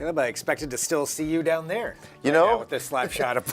Caleb, I expected to still see you down there. You know, with this live shot of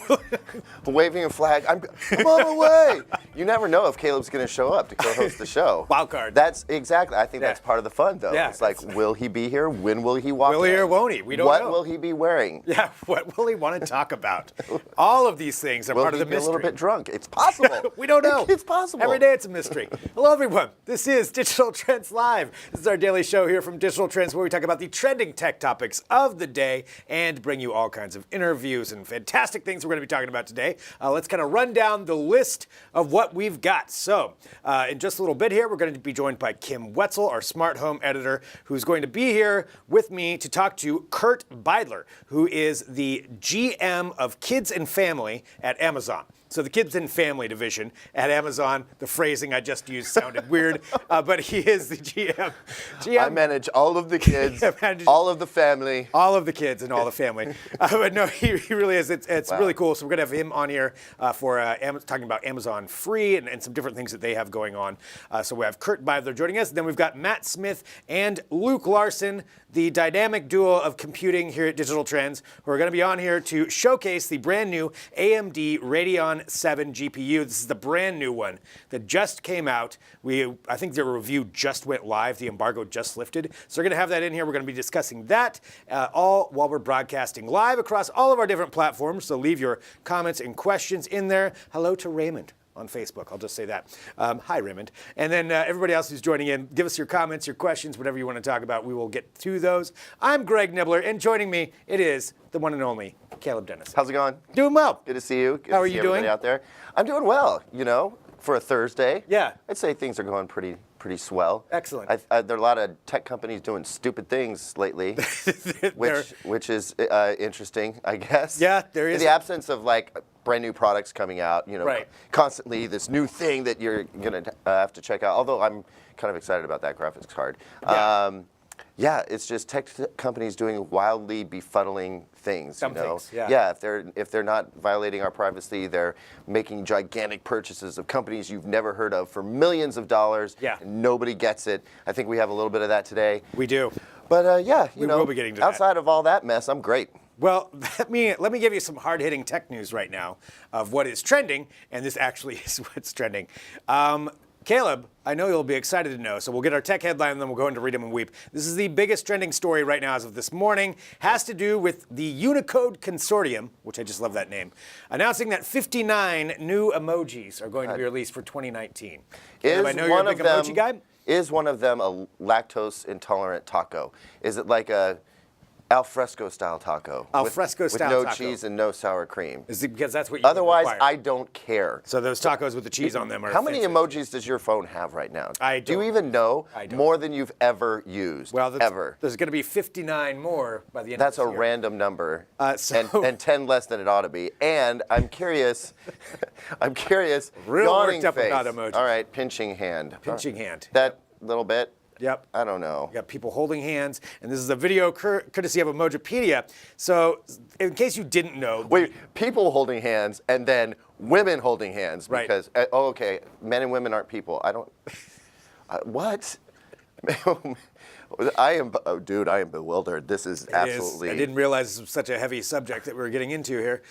waving a flag. I'm on my way. You never know if Caleb's going to show up to co-host the show. Wild card. That's exactly. I think that's part of the fun, though. Yeah, it's like, will he be here? When will he walk in? Will he or won't he? We don't know. What will he be wearing? Yeah, what will he want to talk about? All of these things are part of the mystery. Will he be a little bit drunk? It's possible. We don't know. It's possible. Every day it's a mystery. Hello, everyone. This is Digital Trends Live. This is our daily show here from Digital Trends, where we talk about the trending tech topics of the day and bring you all kinds of interviews and fantastic things we're going to be talking about today. Let's kind of run down the list of what we've got. So, in just a little bit here, we're going to be joined by Kim Wetzel, our smart home editor, who's going to be here with me to talk to Kurt Beidler, who is the GM of Kids and Family at Amazon. So the Kids and Family division at Amazon, the phrasing I just used sounded weird, but he is the GM. I manage all of the kids, all of the family. All of the kids and all the family. But no, he really is. It's really cool. So we're going to have him on here for talking about Amazon Free and some different things that they have going on. So we have Kurt Beidler joining us. Then we've got Matt Smith and Luke Larson, the dynamic duo of computing here at Digital Trends, who are going to be on here to showcase the brand new AMD Radeon VII GPU. This is the brand new one that just came out. I think their review just went live. The embargo just lifted. So we're going to have that in here. We're going to be discussing that all while we're broadcasting live across all of our different platforms. So leave your comments and questions in there. Hello to Raymond on Facebook. I'll just say that. Hi, Raymond. And then everybody else who's joining in, give us your comments, your questions, whatever you want to talk about. We will get to those. I'm Greg Nibbler, and joining me, it is the one and only Caleb Dennis. How's it going? Doing well. Good to see you. Good How to are see you everybody doing? out there? I'm doing well, for a Thursday. Yeah. I'd say things are going pretty swell. Excellent. There are a lot of tech companies doing stupid things lately, which is interesting, I guess. Yeah, there is. In the absence of brand new products coming out, Right. constantly this new thing that you're gonna have to check out. Although I'm kind of excited about that graphics card. Yeah. It's just tech companies doing wildly befuddling things. Some things, yeah. Yeah, if they're not violating our privacy, they're making gigantic purchases of companies you've never heard of for millions of dollars. Yeah. And nobody gets it. I think we have a little bit of that today. We do. But we will be getting to that. outside of all that mess, I'm great. Well, let me give you some hard-hitting tech news right now of what is trending, and this actually is what's trending. Caleb, I know you'll be excited to know, so we'll get our tech headline and then we'll go into Read 'em and Weep. This is the biggest trending story right now as of this morning. Has to do with the Unicode Consortium, which I just love that name, announcing that 59 new emojis are going to be released for 2019. Caleb, I know you're a big emoji guy. Is one of them a lactose-intolerant taco? Is it like a alfresco style taco? Alfresco style with no taco. cheese and no sour cream. Is it because that's what you Otherwise, require? I don't care. So those tacos with the cheese on them are How many offensive. emojis does your phone have right now? I Do you don't. even know? I don't. More than you've ever used. Well, ever. There's going to be 59 more by the end That's of a this year. random number, So- and 10 less than it ought to be. And I'm curious, Real yawning worked up face. about emojis. All right, pinching hand. Pinching hand. That little bit. Yep. I don't know. You got people holding hands, and this is a video courtesy of Emojipedia. So, in case you didn't know, Wait, people holding hands and then women holding hands Right. because okay, men and women aren't people. I don't. What? I am bewildered. This is absolutely. I didn't realize this was such a heavy subject that we were getting into here.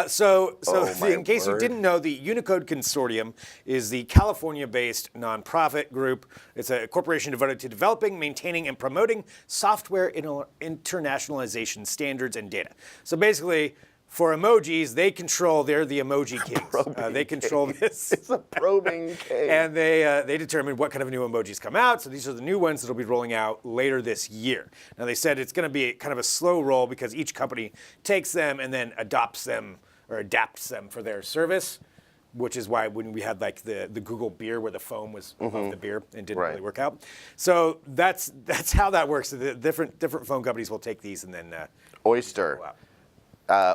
So my in case you word. didn't know, the Unicode Consortium is the California-based nonprofit group. It's a corporation devoted to developing, maintaining, and promoting software internationalization standards and data. So basically, for emojis, they're the emoji kings. They control this. It's a probing case. And they determine what kind of new emojis come out. So these are the new ones that will be rolling out later this year. Now they said it's going to be kind of a slow roll because each company takes them and then adopts them or adapts them for their service, which is why when we had the Google beer where the foam was above the beer and didn't really work out. So that's how that works. So the different phone companies will take these and then Oyster. roll out.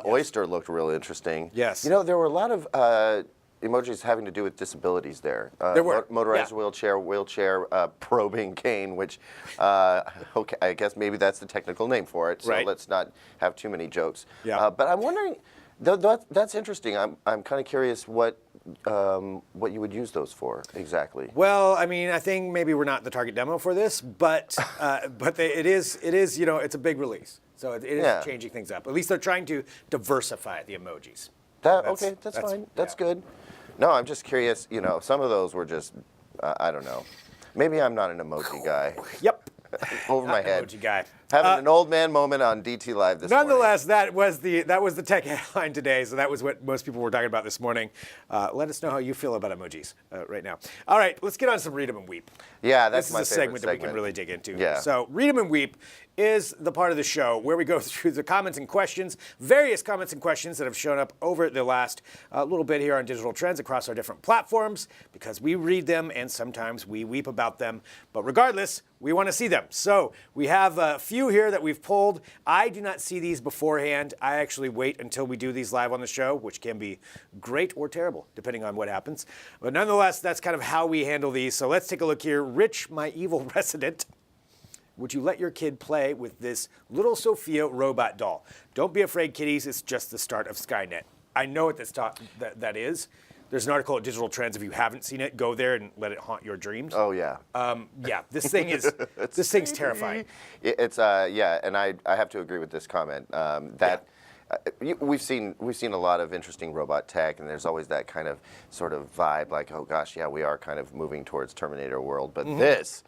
Oyster looked real interesting. Yes. There were a lot of emojis having to do with disabilities there. There were, motorized yeah. wheelchair, probing cane, which, okay, I guess maybe that's the technical name for it. So Right. let's not have too many jokes. Yeah. But I'm wondering, that's interesting. I'm kind of curious what you would use those for exactly. Well, I mean, I think maybe we're not the target demo for this, but it is it's a big release. So it is Yeah. changing things up. At least they're trying to diversify the emojis. That's fine. That's good. No, I'm just curious. You know, some of those were just, I don't know. Maybe I'm not an emoji guy. Yep. Over my head. Emoji guy. Having an old man moment on DT Live this morning. Nonetheless, that was the tech headline today. So that was what most people were talking about this morning. Let us know how you feel about emojis right now. All right, let's get on some Read 'em and Weep. Yeah, that's this my is a favorite segment that we can really dig into. Yeah. So Read 'em and Weep is the part of the show where we go through the comments and questions, various comments and questions that have shown up over the last little bit here on Digital Trends across our different platforms, because we read them and sometimes we weep about them. But regardless, we want to see them. So we have a few here that we've pulled. I do not see these beforehand. I actually wait until we do these live on the show, which can be great or terrible, depending on what happens. But nonetheless, that's kind of how we handle these. So let's take a look here. Rich, my evil resident. Would you let your kid play with this little Sophia robot doll? Don't be afraid, kiddies. It's just the start of Skynet. I know what that is. There's an article at Digital Trends. If you haven't seen it, go there and let it haunt your dreams. Oh, yeah. Yeah, this thing is this thing's terrifying. It's yeah, and I have to agree with this comment. We've seen a lot of interesting robot tech, and there's always that kind of sort of vibe, like, oh gosh, yeah, we are kind of moving towards Terminator world, but this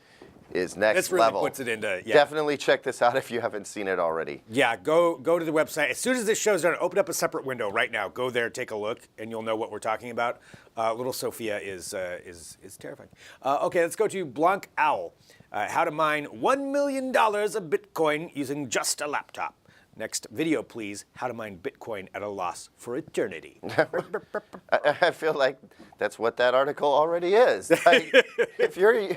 is next This really level. puts it into, yeah. Definitely check this out if you haven't seen it already. Yeah, go to the website. As soon as this show's done, open up a separate window right now. Go there, take a look, and you'll know what we're talking about. Little Sophia is terrifying. Okay, let's go to Blanc Owl. How to mine $1 million of Bitcoin using just a laptop. Next video, please. How to mine Bitcoin at a loss for eternity. I feel like that's what that article already is. Like, if you're,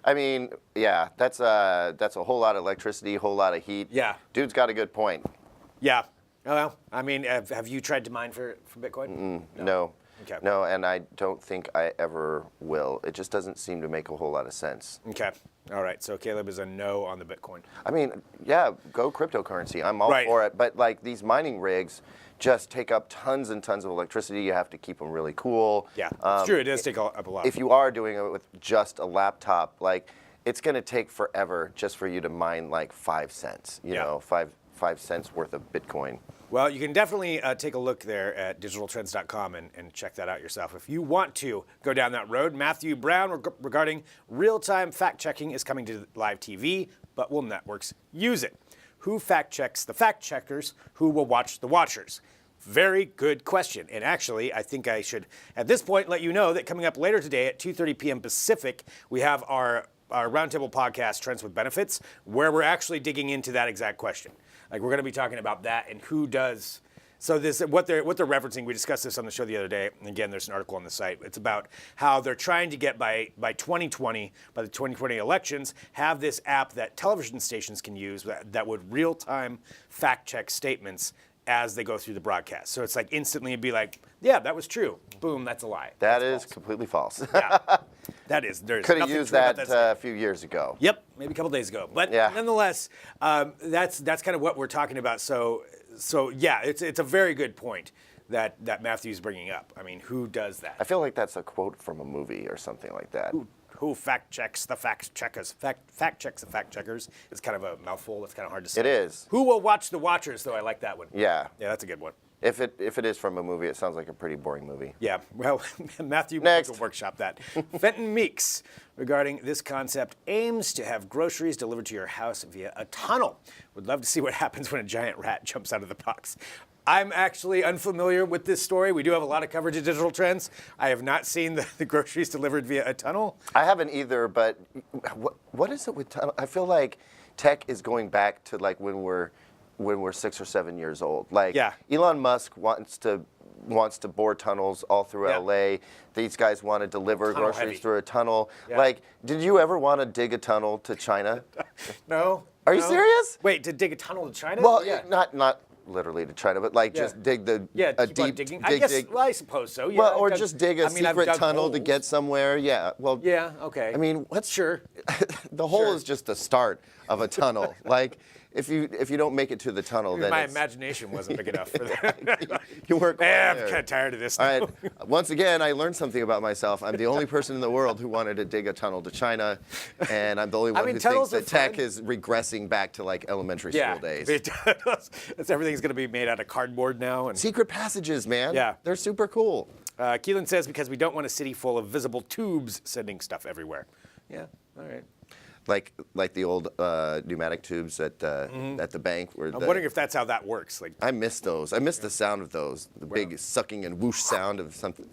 I mean, yeah, that's a whole lot of electricity, whole lot of heat. Yeah. Dude's got a good point. Yeah. Well, I mean, have you tried to mine for Bitcoin? No. Okay. No, and I don't think I ever will. It just doesn't seem to make a whole lot of sense. Okay. All right. So Caleb is a no on the Bitcoin. I mean, yeah, go cryptocurrency. I'm all for it. But like these mining rigs just take up tons and tons of electricity. You have to keep them really cool. Yeah, it's true. It does take up a lot. If you are doing it with just a laptop, like it's going to take forever just for you to mine like 5 cents. You know, 5 cents worth of Bitcoin. Well, you can definitely take a look there at digitaltrends.com and check that out yourself. If you want to go down that road, Matthew Brown regarding real-time fact-checking is coming to live TV, but will networks use it? Who fact-checks the fact-checkers? Who will watch the watchers? Very good question. And actually, I think I should, at this point, let you know that coming up later today at 2:30 p.m. Pacific, we have our Roundtable podcast, Trends with Benefits, where we're actually digging into that exact question. Like, we're going to be talking about that and who does. So this, what they're referencing, we discussed this on the show the other day, and again, there's an article on the site. It's about how they're trying to get by 2020, by the 2020 elections, have this app that television stations can use that would real-time fact-check statements as they go through the broadcast. So it's like instantly it'd be like, yeah, that was true. Boom, that's a lie. That is completely false. Yeah, that is. There's Could have nothing used true about that a few years ago. Yep, maybe a couple days ago. But nonetheless, that's kind of what we're talking about. So yeah, it's a very good point that Matthew's bringing up. I mean, who does that? I feel like that's a quote from a movie or something like that. Who fact checks the fact checkers? Fact checks the fact checkers. It's kind of a mouthful. It's kind of hard to say. It is. Who will watch the watchers? Though I like that one. Yeah. Yeah, that's a good one. If it is from a movie, it sounds like a pretty boring movie. Yeah, well, Matthew Next. will workshop that. Fenton Meeks, regarding this concept, aims to have groceries delivered to your house via a tunnel. Would love to see what happens when a giant rat jumps out of the box. I'm actually unfamiliar with this story. We do have a lot of coverage of Digital Trends. I have not seen the groceries delivered via a tunnel. I haven't either, but what is it with tunnel? I feel like tech is going back to like when we're 6 or 7 years old. Like Elon Musk wants to bore tunnels all through LA. These guys want to deliver groceries through a tunnel. Yeah. Like, did you ever want to dig a tunnel to China? No. Are you serious? Wait, to dig a tunnel to China? Well, not literally to China, but like just dig a deep digging. dig. Well, I suppose so. Yeah. Well, or just dig a secret tunnel to get somewhere. Yeah. Well. Yeah. Okay. I mean, sure. The hole is just the start of a tunnel. Like, if you don't make it to the tunnel, then my imagination wasn't big enough for that. you weren't. I'm kind of tired of this. All right. Once again, I learned something about myself. I'm the only person in the world who wanted to dig a tunnel to China, and I'm the only one who thinks that tech is regressing back to like elementary school days. Everything's going to be made out of cardboard now. And secret passages, man. Yeah, they're super cool. Keelan says because we don't want a city full of visible tubes sending stuff everywhere. Yeah. All right. Like the old pneumatic tubes at the bank. I'm wondering if that's how that works. Like I miss those. I miss the sound of those. The big sucking and whoosh sound of something.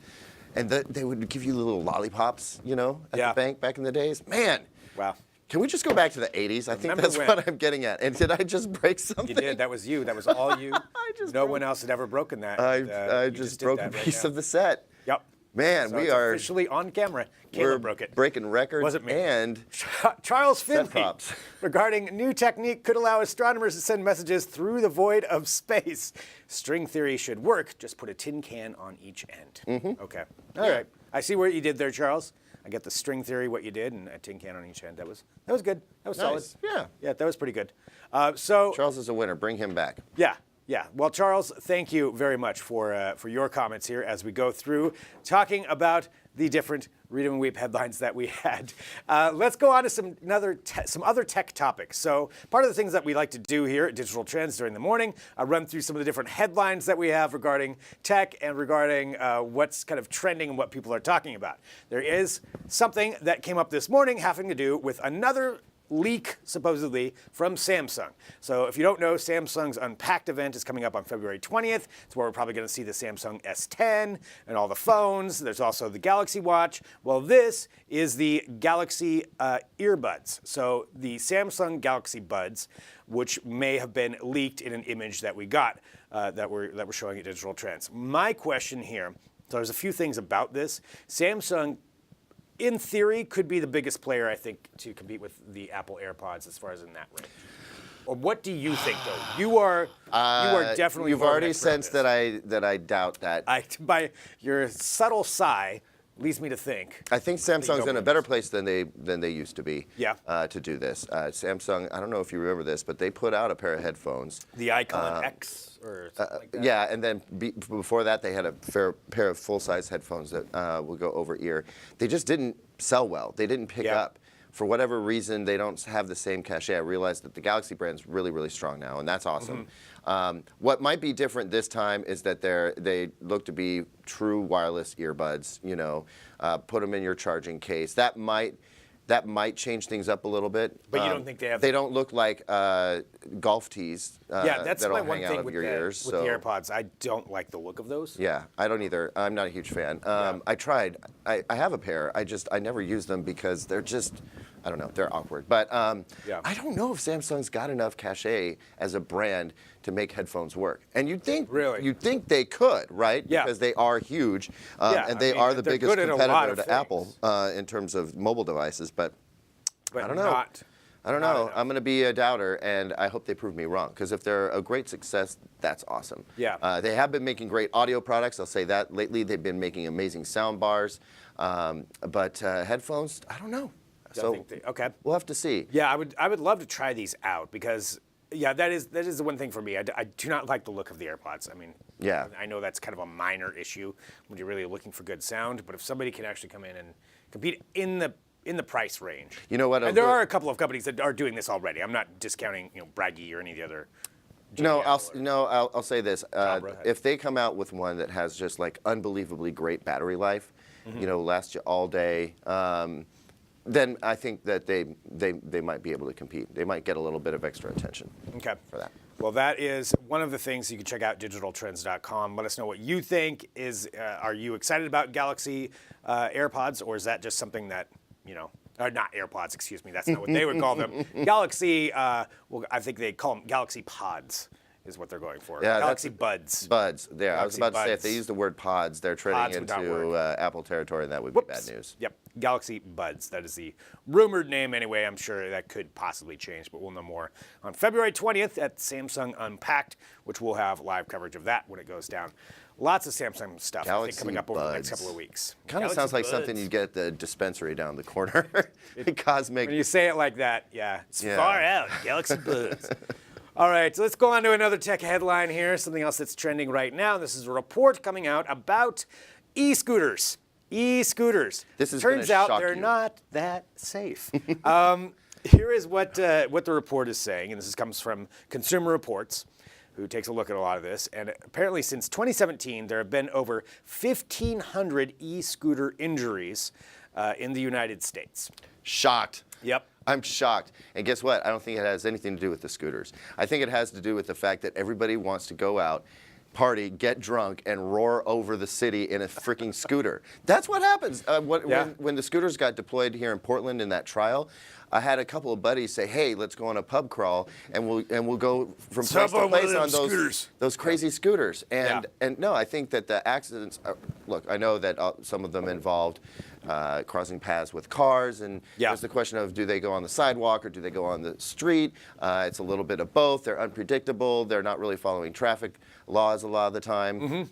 And they would give you little lollipops, at the bank back in the days. Man. Wow. Can we just go back to the 80s? I think that's what I'm getting at. And did I just break something? You did. That was you. That was all you. No one else had ever broken that. I just broke a piece of the set. Yep. Man, so we it's are officially on camera. Caleb broke it. Breaking records. Wasn't me. And Charles Finley props. regarding new technique could allow astronomers to send messages through the void of space. String theory should work. Just put a tin can on each end. Okay. All right. I see what you did there, Charles. I get the string theory, what you did, and a tin can on each end. That was good. That was solid. Yeah. Yeah, that was pretty good. So Charles is a winner. Bring him back. Yeah. Yeah. Well, Charles, thank you very much for your comments here as we go through talking about the different Read 'em and Weep headlines that we had. Let's go on to some other tech topics. So part of the things that we like to do here at Digital Trends during the morning, run through some of the different headlines that we have regarding tech and regarding what's kind of trending and what people are talking about. There is something that came up this morning having to do with another leak, supposedly, from Samsung. So if you don't know, Samsung's Unpacked event is coming up on February 20th. It's where we're probably going to see the Samsung S10 and all the phones. There's also the Galaxy Watch. Well, this is the Galaxy earbuds. So the Samsung Galaxy Buds, which may have been leaked in an image that we got that we're showing at Digital Trends. My question here, so there's a few things about this. Samsung, in theory, could be the biggest player, I think, to compete with the Apple AirPods as far as in that range. Or what do you think, though? You are definitely. You've already sensed that I doubt that. By your subtle sigh, leads me to think. I think Samsung's in a better place than they used to be. Yeah. To do this, Samsung. I don't know if you remember this, but they put out a pair of headphones. The Icon X. Or something like that. Yeah, and then before that, they had a pair of full-size headphones that will go over ear. They just didn't sell well. They didn't pick up. For whatever reason, they don't have the same cachet. I realized that the Galaxy brand's really, really strong now, and that's awesome. What might be different this time is that they look to be true wireless earbuds. Put them in your charging case. That might change things up a little bit. But you don't think they have? They don't look like golf tees that's that'll my one hang thing out of with your ears. With the AirPods. I don't like the look of those. Yeah, I don't either. I'm not a huge fan. I tried. I have a pair. I never use them because they're just, I don't know, they're awkward. But I don't know if Samsung's got enough cachet as a brand to make headphones work. And you'd think they could, right? Yeah. Because they are huge, and they are the biggest competitor to Apple in terms of mobile devices. But I don't know. I don't know. I'm going to be a doubter, and I hope they prove me wrong. Because if they're a great success, that's awesome. Yeah. They have been making great audio products. I'll say that. Lately, they've been making amazing sound bars. But headphones, I don't know. Okay. We'll have to see. Yeah, I would love to try these out because, that is the one thing for me. I do not like the look of the AirPods. I mean, I know that's kind of a minor issue when you're really looking for good sound. But if somebody can actually come in and compete in the price range. You know what? And there are a couple of companies that are doing this already. I'm not discounting, Braggy or any of the other. I'll say this. If they come out with one that has just like unbelievably great battery life, lasts you all day, then I think that they might be able to compete. They might get a little bit of extra attention. For that. Well, that is one of the things you can check out, digitaltrends.com. Let us know what you think. Are you excited about Galaxy AirPods, or is that just something that, or not AirPods, excuse me, that's not what they would call them. Galaxy, I think they call them Galaxy Pods is what they're going for. Yeah, Galaxy Buds. Buds, there. Galaxy I was about to say, if Buds. they use the word pods, they're treading into Apple territory, and that would be bad news. Yep, Galaxy Buds. That is the rumored name anyway. I'm sure that could possibly change, but we'll know more on February 20th at Samsung Unpacked, which we'll have live coverage of that when it goes down. Lots of Samsung stuff I think, coming up over the next couple of weeks. Kind of sounds like something you get at the dispensary down the corner. Cosmic. When you say it like that, it's far out. Galaxy Buds. All right, so let's go on to another tech headline here, something else that's trending right now. This is a report coming out about e-scooters. E-scooters. This is Turns gonna out shock they're you. not that safe. Here is what the report is saying, and this comes from Consumer Reports, who takes a look at a lot of this. And apparently since 2017, there have been over 1,500 e-scooter injuries in the United States. Shocked. Yep. I'm shocked. And guess what? I don't think it has anything to do with the scooters. I think it has to do with the fact that everybody wants to go out, party, get drunk, and roar over the city in a freaking scooter. That's what happens. When the scooters got deployed here in Portland in that trial, I had a couple of buddies say, "Hey, let's go on a pub crawl, and we'll go from place to place on those crazy scooters." And no, I think that the accidents. Look, I know that some of them involved crossing paths with cars, and there's the question of, do they go on the sidewalk or do they go on the street? It's a little bit of both. They're unpredictable. They're not really following traffic laws a lot of the time.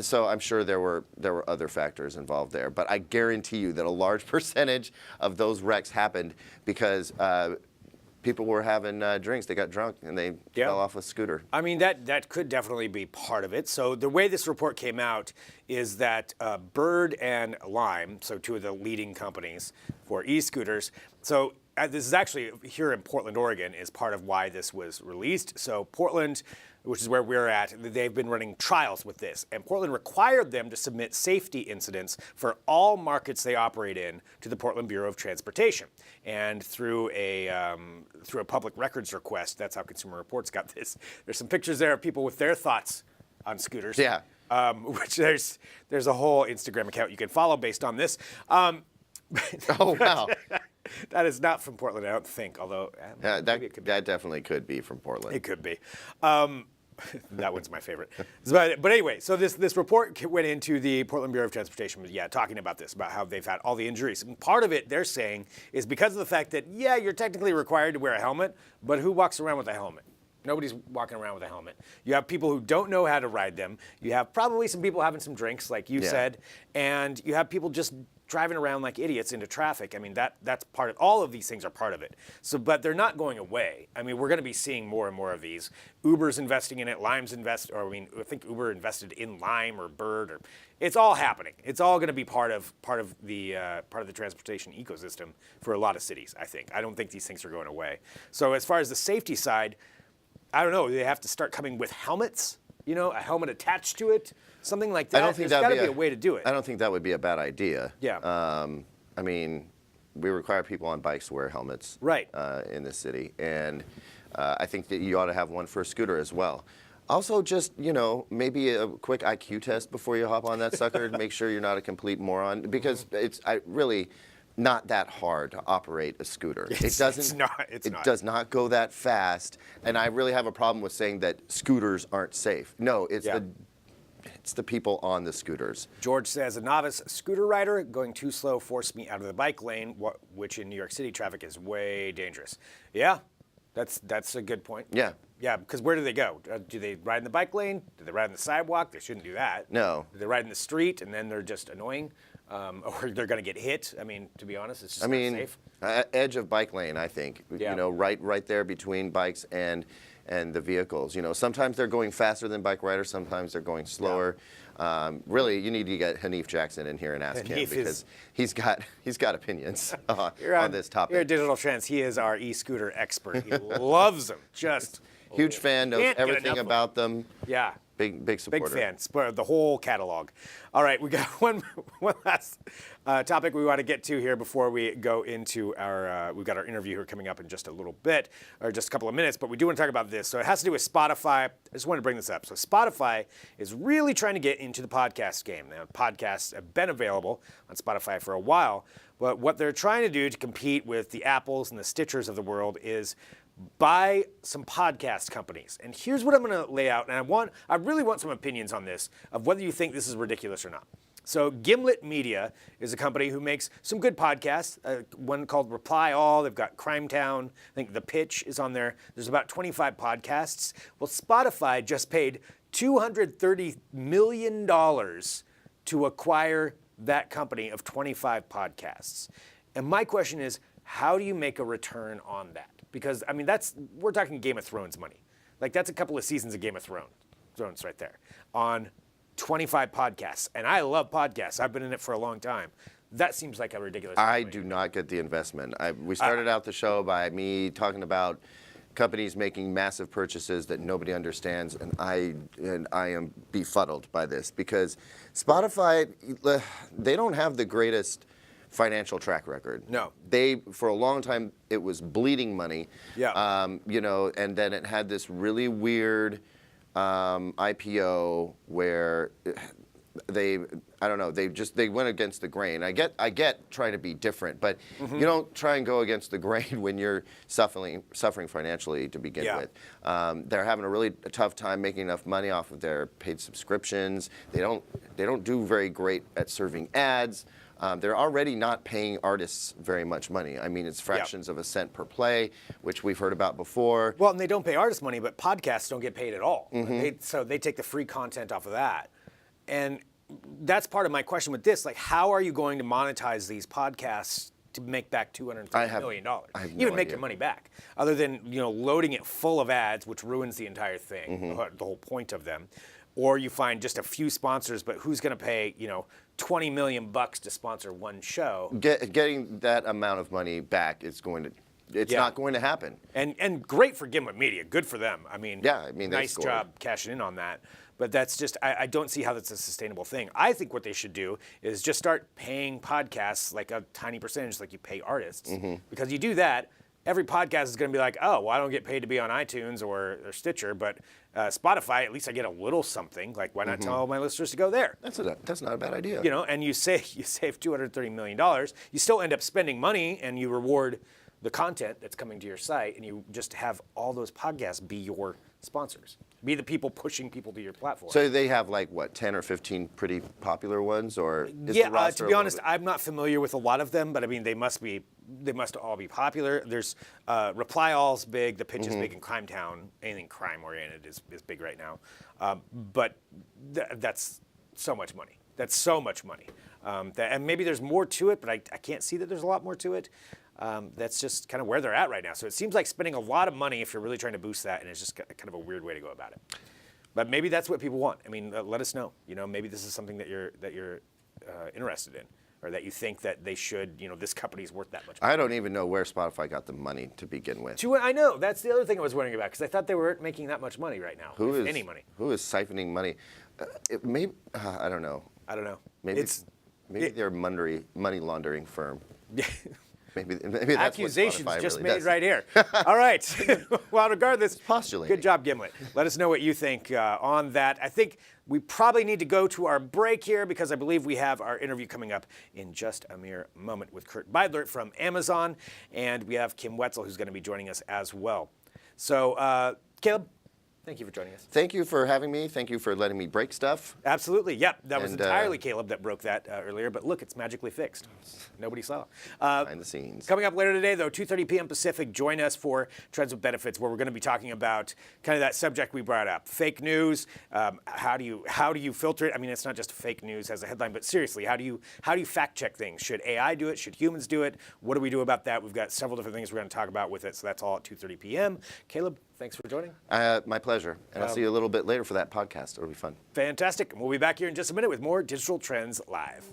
So I'm sure there were other factors involved there. But I guarantee you that a large percentage of those wrecks happened because people were having drinks. They got drunk and they fell off a scooter. I mean, that could definitely be part of it. So the way this report came out is that Bird and Lime, so two of the leading companies for e-scooters, so this is actually here in Portland, Oregon, is part of why this was released. So Portland, which is where we're at, they've been running trials with this. And Portland required them to submit safety incidents for all markets they operate in to the Portland Bureau of Transportation. And through a public records request, that's how Consumer Reports got this. There's some pictures there of people with their thoughts on scooters. Yeah. Which there's a whole Instagram account you can follow based on this. Oh, wow. That is not from Portland, I don't think, although maybe it could be. That definitely could be from Portland. It could be. That one's my favorite. But anyway, so this report went into the Portland Bureau of Transportation, talking about this, about how they've had all the injuries. And part of it, they're saying, is because of the fact that, you're technically required to wear a helmet, but who walks around with a helmet? Nobody's walking around with a helmet. You have people who don't know how to ride them. You have probably some people having some drinks, like you said, and you have people just driving around like idiots into traffic. I mean, that's part of, all of these things are part of it. So, but they're not going away. I mean, we're going to be seeing more and more of these. Uber's investing in it. I think Uber invested in Lime or Bird, or it's all happening. It's all going to be part of the transportation ecosystem for a lot of cities. I think. I don't think these things are going away. So as far as the safety side, I don't know. They have to start coming with helmets. A helmet attached to it, something like that. I don't think There's got to be a way to do it. I don't think that would be a bad idea. Yeah. I mean, we require people on bikes to wear helmets. Right. In the city, and I think that you ought to have one for a scooter as well. Also, just maybe a quick IQ test before you hop on that sucker to make sure you're not a complete moron, because it's really not that hard to operate a scooter. It does not go that fast, and I really have a problem with saying that scooters aren't safe. No, it's the people on the scooters. George says, a novice scooter rider going too slow forced me out of the bike lane, which in New York City traffic is way dangerous. Yeah, that's a good point. Yeah. Yeah, because where do they go? Do they ride in the bike lane? Do they ride on the sidewalk? They shouldn't do that. No. Do they ride in the street and then they're just annoying? Or they're going to get hit. I mean, to be honest, it's just not safe. Edge of bike lane, I think. Yeah. Right there between bikes and the vehicles. Sometimes they're going faster than bike riders. Sometimes they're going slower. Really, you need to get Hanif Jackson in here and ask him, because he's got opinions on this topic. Here at Digital Trends, he is our e-scooter expert. He loves them. Just huge fan. Knows everything about them. Yeah. Big supporter. Big fan. The whole catalog. All right, we got one last topic we want to get to here before we go into our. We've got our interview here coming up in just a little bit, or just a couple of minutes. But we do want to talk about this. So it has to do with Spotify. I just wanted to bring this up. So Spotify is really trying to get into the podcast game. Now, podcasts have been available on Spotify for a while, but what they're trying to do to compete with the Apples and the Stitchers of the world is buy some podcast companies. And here's what I'm going to lay out, and I really want some opinions on this, of whether you think this is ridiculous or not. So Gimlet Media is a company who makes some good podcasts, one called Reply All. They've got Crime Town. I think The Pitch is on there. There's about 25 podcasts. Well, Spotify just paid $230 million to acquire that company of 25 podcasts. And my question is, how do you make a return on that? because I mean we're talking Game of Thrones money. Like that's a couple of seasons of Game of Thrones right there on 25 podcasts. And I love podcasts. I've been in it for a long time. That seems like a ridiculous. I do not get the investment. We started out the show by me talking about companies making massive purchases that nobody understands, and I am befuddled by this because Spotify, they don't have the greatest financial track record. No. For a long time, it was bleeding money. Yeah. And then it had this really weird IPO where they went against the grain. I get trying to be different, but you don't try and go against the grain when you're suffering financially to begin with. They're having a really tough time making enough money off of their paid subscriptions. They don't do very great at serving ads. They're already not paying artists very much money. I mean, it's fractions of a cent per play, which we've heard about before. Well, and they don't pay artists money, but podcasts don't get paid at all. So they take the free content off of that. And that's part of my question with this. Like, how are you going to monetize these podcasts to make back $230 million? Even make your money back, other than loading it full of ads, which ruins the entire thing, the whole point of them. Or you find just a few sponsors, but who's going to pay $20 million to sponsor one show? Getting that amount of money back is not going to happen. And great for Gimlet Media. Good for them. I mean, nice job cashing in on that. But that's just, I don't see how that's a sustainable thing. I think what they should do is just start paying podcasts like a tiny percentage like you pay artists. Because you do that, every podcast is going to be like, oh, well, I don't get paid to be on iTunes or Stitcher, but Spotify, at least I get a little something. Like, why not tell all my listeners to go there? That's not a bad idea. And you save $230 million. You still end up spending money, and you reward the content that's coming to your site, and you just have all those podcasts be your sponsors. Be the people pushing people to your platform. So they have 10 or 15 pretty popular ones, or is yeah? The roster To be honest, I'm not familiar with a lot of them, but I mean they must all be popular. There's Reply All's big, The Pitch is big, in Crime Town. Anything crime oriented is big right now, but that's so much money. That's so much money, and maybe there's more to it, but I can't see that there's a lot more to it. That's just kind of where they're at right now. So it seems like spending a lot of money if you're really trying to boost that, and it's just kind of a weird way to go about it. But maybe that's what people want. I mean, let us know. Maybe this is something that you're interested in, or that you think that they should. This company's worth that much money. I don't even know where Spotify got the money to begin with. I know. That's the other thing I was wondering about, because I thought they weren't making that much money right now. Any money? Who is siphoning money? I don't know. I don't know. Maybe they're a money laundering firm. Yeah. Maybe that's accusations what Spotify just really made does. right here. All right. Well, regardless, postulating. Good job, Gimlet. Let us know what you think on that. I think we probably need to go to our break here, because I believe we have our interview coming up in just a mere moment with Kurt Beidler from Amazon, and we have Kim Wetzel, who's going to be joining us as well. So, Caleb, thank you for joining us. Thank you for having me. Thank you for letting me break stuff. Absolutely. Yep. That was entirely Caleb that broke that earlier. But look, it's magically fixed. Nobody saw. Behind the scenes. Coming up later today, though, 2:30 p.m. Pacific, join us for Trends with Benefits, where we're going to be talking about kind of that subject we brought up, fake news. How do you filter it? I mean, it's not just fake news as a headline, but seriously, how do you fact check things? Should AI do it? Should humans do it? What do we do about that? We've got several different things we're going to talk about with it. So that's all at 2:30 p.m. Caleb, thanks for joining. My pleasure. And I'll see you a little bit later for that podcast. It'll be fun. Fantastic. We'll be back here in just a minute with more Digital Trends Live.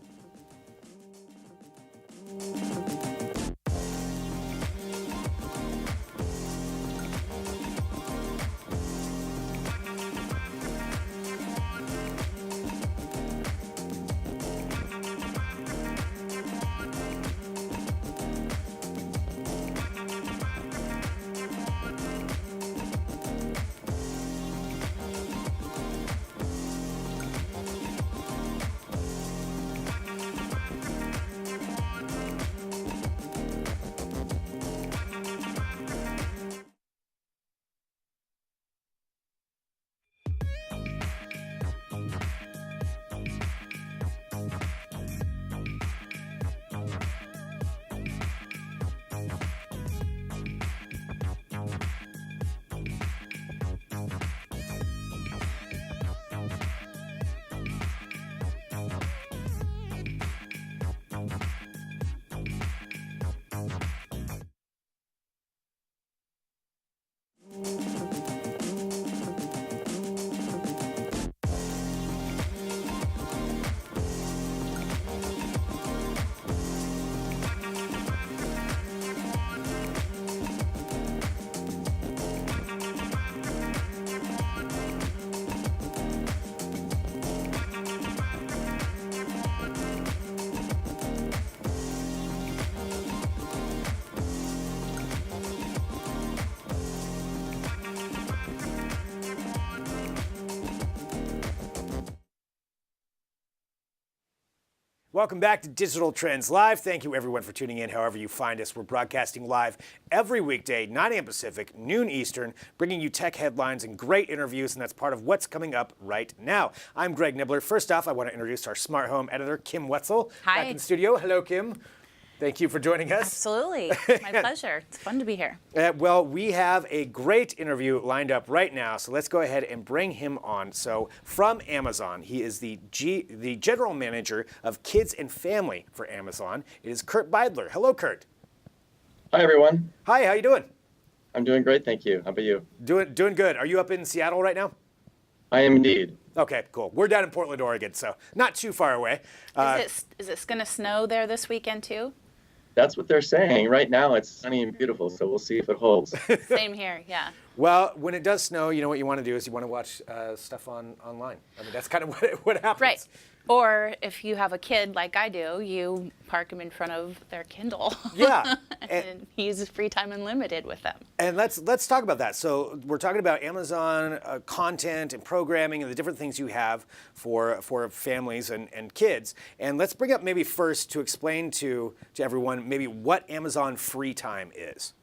Welcome back to Digital Trends Live. Thank you, everyone, for tuning in however you find us. We're broadcasting live every weekday, 9 a.m. Pacific, noon Eastern, bringing you tech headlines and great interviews, and that's part of what's coming up right now. I'm Greg Nibbler. First off, I want to introduce our smart home editor, Kim Wetzel. Hi. Back in the studio. Hello, Kim. Thank you for joining us. Absolutely. It's my pleasure. It's fun to be here. Well, we have a great interview lined up right now, so let's go ahead and bring him on. So, from Amazon, he is the general manager of kids and family for Amazon. It is Kurt Beidler. Hello, Kurt. Hi, everyone. Hi, how you doing? I'm doing great, thank you. How about you? Doing good. Are you up in Seattle right now? I am indeed. Okay, cool. We're down in Portland, Oregon, so not too far away. Is it going to snow there this weekend, too? That's what they're saying. Right now, it's sunny and beautiful, so we'll see if it holds. Same here, yeah. Well, when it does snow, you know what you want to do is you want to watch stuff online. I mean, that's kind of what happens. Right. Or if you have a kid like I do, you park them in front of their Kindle. Yeah. and use free time unlimited with them. And let's talk about that. So we're talking about Amazon content and programming and the different things you have for families and kids. And let's bring up maybe first to explain to everyone maybe what Amazon free time is.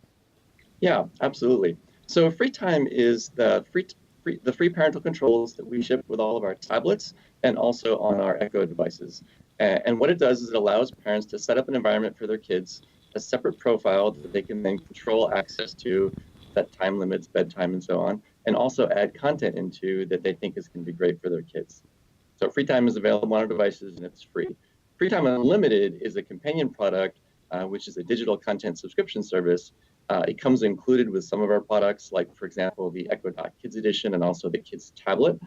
Yeah, absolutely. So free time is the free parental controls that we ship with all of our tablets and also on our Echo devices. And what it does is it allows parents to set up an environment for their kids, a separate profile that they can then control access to, set time limits, bedtime, and so on, and also add content into that they think is going to be great for their kids. So free time is available on our devices and it's free. Free Time Unlimited is a companion product, which is a digital content subscription service. It comes included with some of our products, like, for example, the Echo Dot Kids Edition and also the Kids Tablet.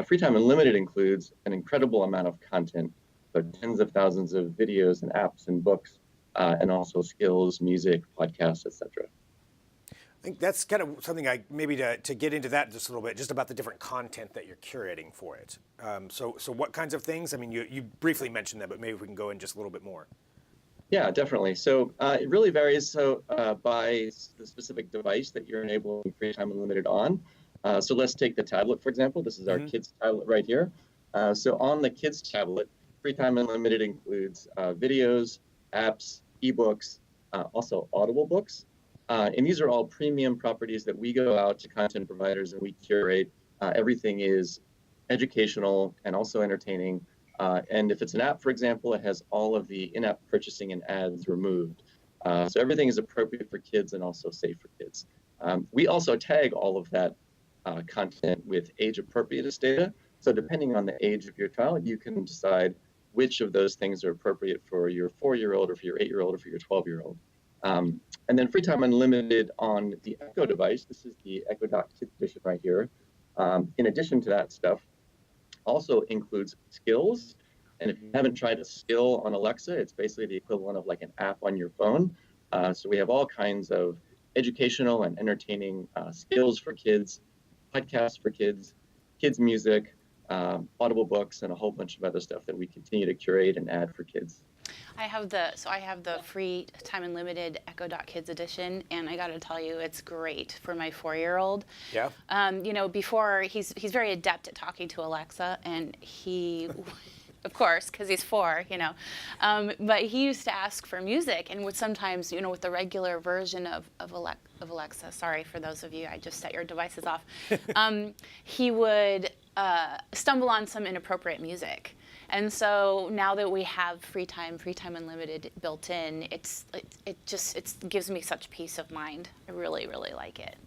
Free Time Unlimited includes an incredible amount of content, so tens of thousands of videos and apps and books, and also skills, music, podcasts, etc. I think that's kind of something maybe to get into that just a little bit, just about the different content that you're curating for it. So what kinds of things? I mean, you briefly mentioned that, but maybe we can go in just a little bit more. Yeah, definitely. So it really varies by the specific device that you're enabling Free Time Unlimited on. So let's take the tablet, for example. This is our kids tablet right here. So on the kids tablet, Free Time Unlimited includes videos, apps, ebooks, also Audible books. And these are all premium properties that we go out to content providers and we curate. Everything is educational and also entertaining. And if it's an app, for example, it has all of the in-app purchasing and ads removed. So everything is appropriate for kids and also safe for kids. We also tag all of that content with age-appropriate data. So depending on the age of your child, you can decide which of those things are appropriate for your 4-year-old or for your 8-year-old or for your 12-year-old. And then Free Time Unlimited on the Echo device, this is the Echo Dot Kids Edition right here. In addition to that stuff, also includes skills. And if you haven't tried a skill on Alexa, it's basically the equivalent of like an app on your phone. So we have all kinds of educational and entertaining skills for kids, podcasts for kids, kids music, Audible books, and a whole bunch of other stuff that we continue to curate and add for kids. I have the Free Time Unlimited Echo Dot Kids Edition, and I got to tell you, it's great for my 4-year-old. Yeah. Before he's very adept at talking to Alexa, and he, of course, because he's 4, but he used to ask for music, and would sometimes, with the regular version of Alexa. Sorry for those of you, I just set your devices off. He would stumble on some inappropriate music. And so now that we have Free Time Unlimited built in, it gives me such peace of mind. I really, really like it.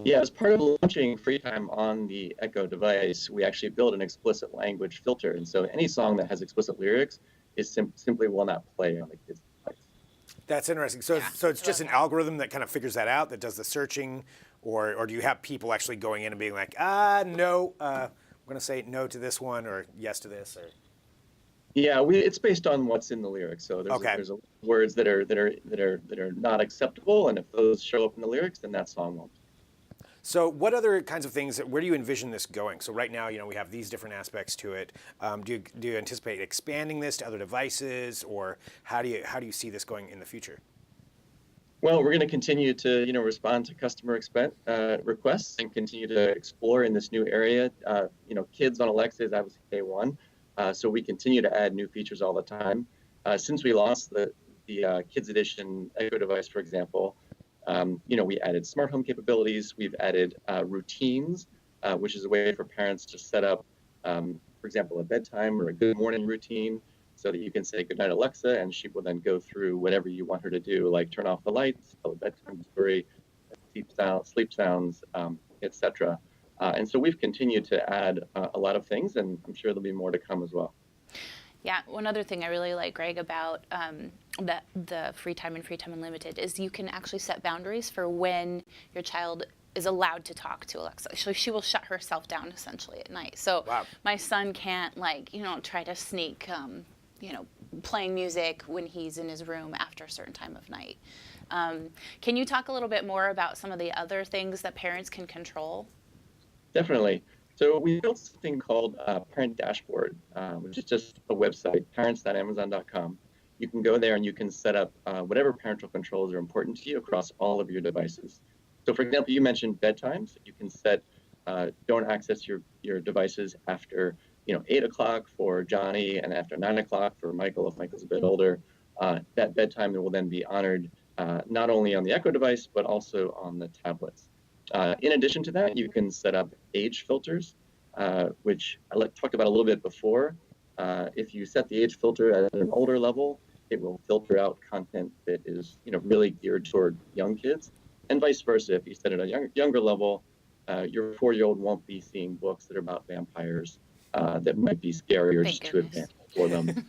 Yeah, as part of launching Free Time on the Echo device, we actually built an explicit language filter. And so any song that has explicit lyrics is simply will not play on the kids' device. That's interesting. So it's just an algorithm that kind of figures that out, that does the searching, or do you have people actually going in and being like, no, I'm going to say no to this one or yes to this? Or yeah, it's based on what's in the lyrics. So there's words that are not acceptable, and if those show up in the lyrics, then that song won't. So what other kinds of things, where do you envision this going? So right now, we have these different aspects to it. Do you anticipate expanding this to other devices, or how do you see this going in the future? Well, we're going to continue to, respond to customer requests and continue to explore in this new area. Kids on Alexa is obviously K1. So we continue to add new features all the time. Since we launched the Kids Edition Echo device, for example, we added smart home capabilities. We've added routines, which is a way for parents to set up, for example, a bedtime or a good morning routine, so that you can say "Good night, Alexa," and she will then go through whatever you want her to do, like turn off the lights, tell a bedtime story, sleep sounds, etc. And so we've continued to add a lot of things, and I'm sure there'll be more to come as well. Yeah, one other thing I really like, Greg, about the Free Time and Free Time Unlimited is you can actually set boundaries for when your child is allowed to talk to Alexa. So she will shut herself down essentially at night. So my son can't try to sneak, playing music when he's in his room after a certain time of night. Can you talk a little bit more about some of the other things that parents can control? Definitely. So we built something called Parent Dashboard, which is just a website, parents.amazon.com. You can go there and you can set up whatever parental controls are important to you across all of your devices. So for example, you mentioned bedtimes. You can set don't access your devices after 8 o'clock for Johnny and after 9 o'clock for Michael if Michael's a bit older. That bedtime will then be honored not only on the Echo device, but also on the tablets. In addition to that, you can set up age filters, which I talked about a little bit before. If you set the age filter at an older level, it will filter out content that is really geared toward young kids, and vice versa. If you set it at a younger level, your 4-year-old won't be seeing books that are about vampires that might be scary or just too advanced for them.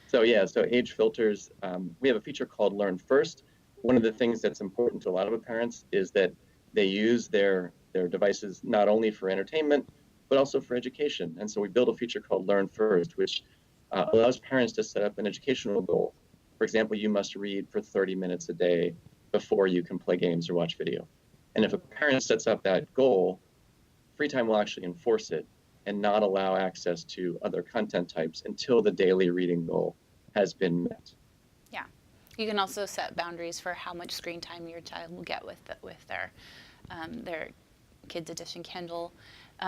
So age filters. We have a feature called Learn First. One of the things that's important to a lot of parents is that they use their devices not only for entertainment, but also for education. And so we built a feature called Learn First, which allows parents to set up an educational goal. For example, you must read for 30 minutes a day before you can play games or watch video. And if a parent sets up that goal, Free Time will actually enforce it and not allow access to other content types until the daily reading goal has been met. Yeah. You can also set boundaries for how much screen time your child will get with their Kids Edition Kindle.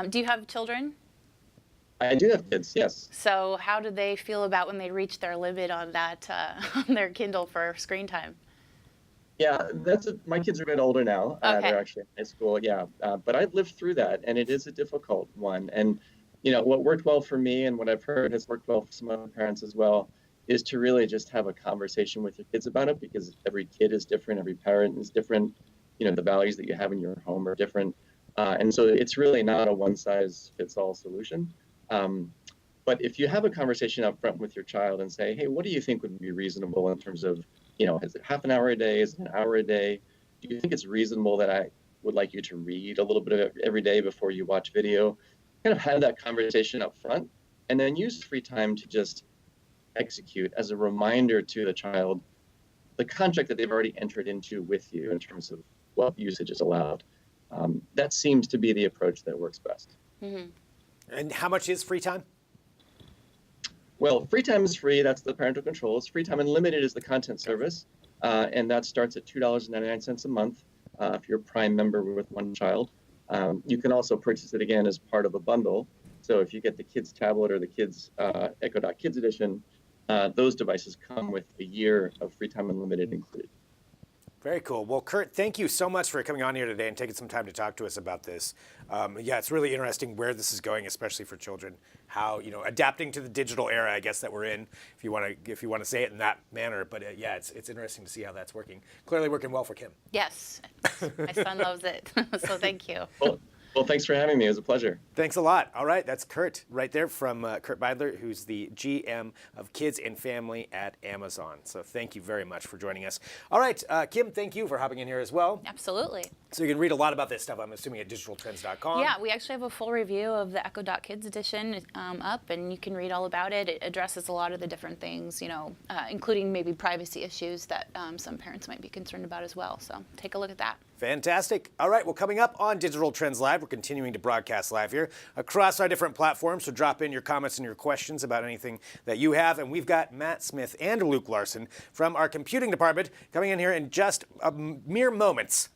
Do you have children? I do have kids, yes. So how do they feel about when they reach their limit on that on their Kindle for screen time? Yeah, my kids are a bit older now. Okay. They're actually in high school, yeah. But I've lived through that, and it is a difficult one. And what worked well for me, and what I've heard has worked well for some other parents as well, is to really just have a conversation with your kids about it, because every kid is different, every parent is different. The values that you have in your home are different. And so it's really not a one-size-fits-all solution. But if you have a conversation up front with your child and say, hey, what do you think would be reasonable in terms of, is it half an hour a day? Is it an hour a day? Do you think it's reasonable that I would like you to read a little bit of it every day before you watch video? Kind of have that conversation up front, and then use Free Time to just execute as a reminder to the child the contract that they've already entered into with you in terms of what usage is allowed. That seems to be the approach that works best. Mm-hmm. And how much is Free Time? Well, Free Time is free. That's the parental controls. Free Time Unlimited is the content service, and that starts at $2.99 a month if you're a Prime member with one child. You can also purchase it again as part of a bundle. So if you get the kids tablet or the kids Echo Dot Kids Edition, those devices come with a year of Free Time Unlimited included. Very cool. Well, Kurt, thank you so much for coming on here today and taking some time to talk to us about this. It's really interesting where this is going, especially for children. How adapting to the digital era, I guess, that we're in, if you want to say it in that manner. But it's interesting to see how that's working. Clearly working well for Kim. Yes, my son loves it. So thank you. Well, thanks for having me. It was a pleasure. Thanks a lot. All right, that's Kurt right there from Kurt Beidler, who's the GM of Kids and Family at Amazon. So thank you very much for joining us. All right, Kim, thank you for hopping in here as well. Absolutely. So you can read a lot about this stuff, I'm assuming, at digitaltrends.com. Yeah, we actually have a full review of the Echo Dot Kids Edition up, and you can read all about it. It addresses a lot of the different things, including maybe privacy issues that some parents might be concerned about as well. So take a look at that. Fantastic. All right, well, coming up on Digital Trends Live, we're continuing to broadcast live here across our different platforms. So drop in your comments and your questions about anything that you have. And we've got Matt Smith and Luke Larson from our computing department coming in here in just mere moments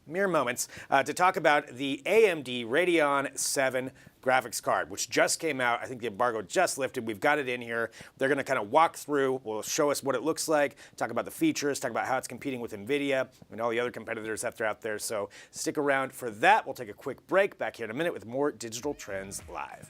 to talk about the AMD Radeon VII graphics card, which just came out. I think the embargo just lifted. We've got it in here. They're going to kind of walk through, will show us what it looks like, talk about the features, talk about how it's competing with NVIDIA and all the other competitors that are out there. So stick around for that. We'll take a quick break. Back here in a minute with more Digital Trends Live.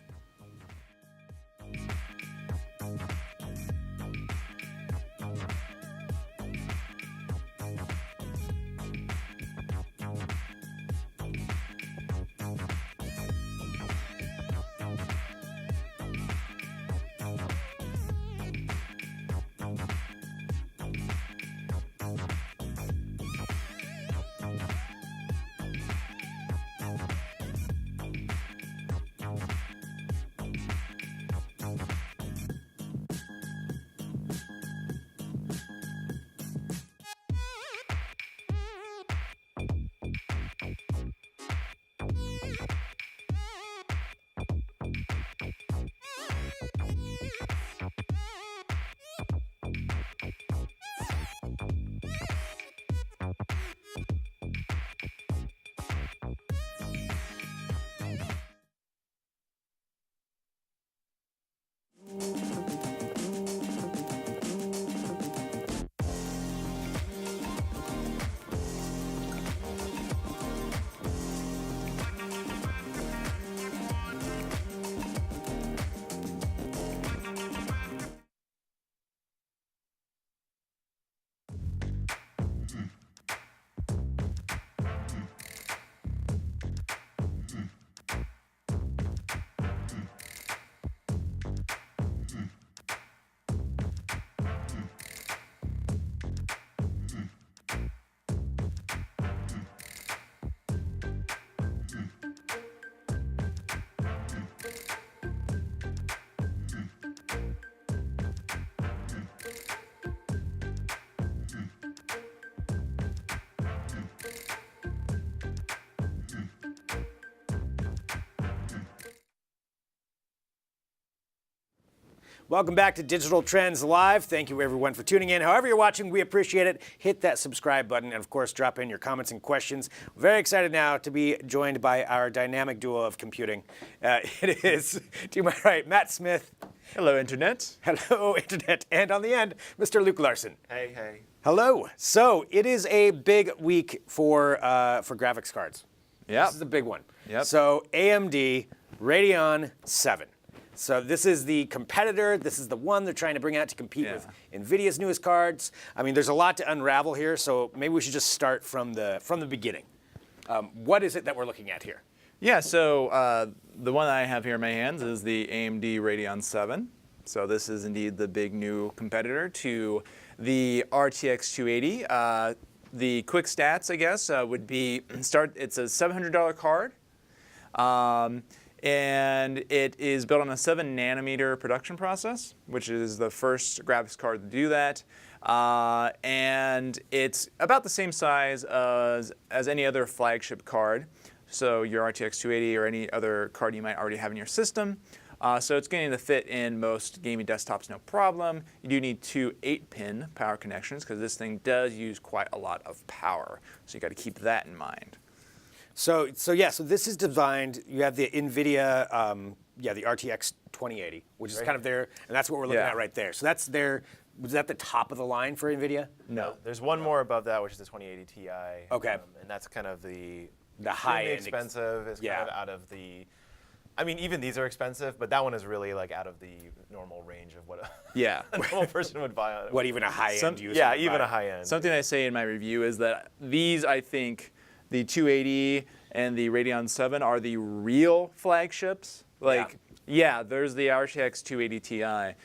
Welcome back to Digital Trends Live. Thank you, everyone, for tuning in. However you're watching, we appreciate it. Hit that subscribe button and, of course, drop in your comments and questions. Very excited now to be joined by our dynamic duo of computing. It is, to my right, Matt Smith. Hello, Internet. Hello, Internet. And on the end, Mr. Luke Larson. Hey, hey. Hello. So it is a big week for graphics cards. Yeah. This is a big one. Yep. So AMD Radeon VII. So this is the competitor. This is the one they're trying to bring out to compete with NVIDIA's newest cards. I mean, there's a lot to unravel here, so maybe we should just start from the beginning. What is it that we're looking at here? Yeah, so the one I have here in my hands is the AMD Radeon VII. So this is indeed the big new competitor to the RTX 280. The quick stats, I guess, would be it's a $700 card. And it is built on a 7-nanometer production process, which is the first graphics card to do that. And it's about the same size as any other flagship card. So your RTX 280 or any other card you might already have in your system. So it's going to fit in most gaming desktops, no problem. You do need two 8-pin power connections because this thing does use quite a lot of power. So you got to keep that in mind. So this is designed. You have the NVIDIA, the RTX 2080, which is kind of their, and that's what we're looking at right there. So that's their. Was that the top of the line for NVIDIA? No, there's one more above that, which is the 2080 Ti. Okay. And that's kind of the high end. Expensive. It's kind of out of the. I mean, even these are expensive, but that one is really like out of the normal range of what a normal person would buy on it. What even a high end user? Yeah, would even buy. a high end. Something I say in my review is that these, I think, the 280 and the Radeon 7 are the real flagships. Like, there's the RTX 280 Ti.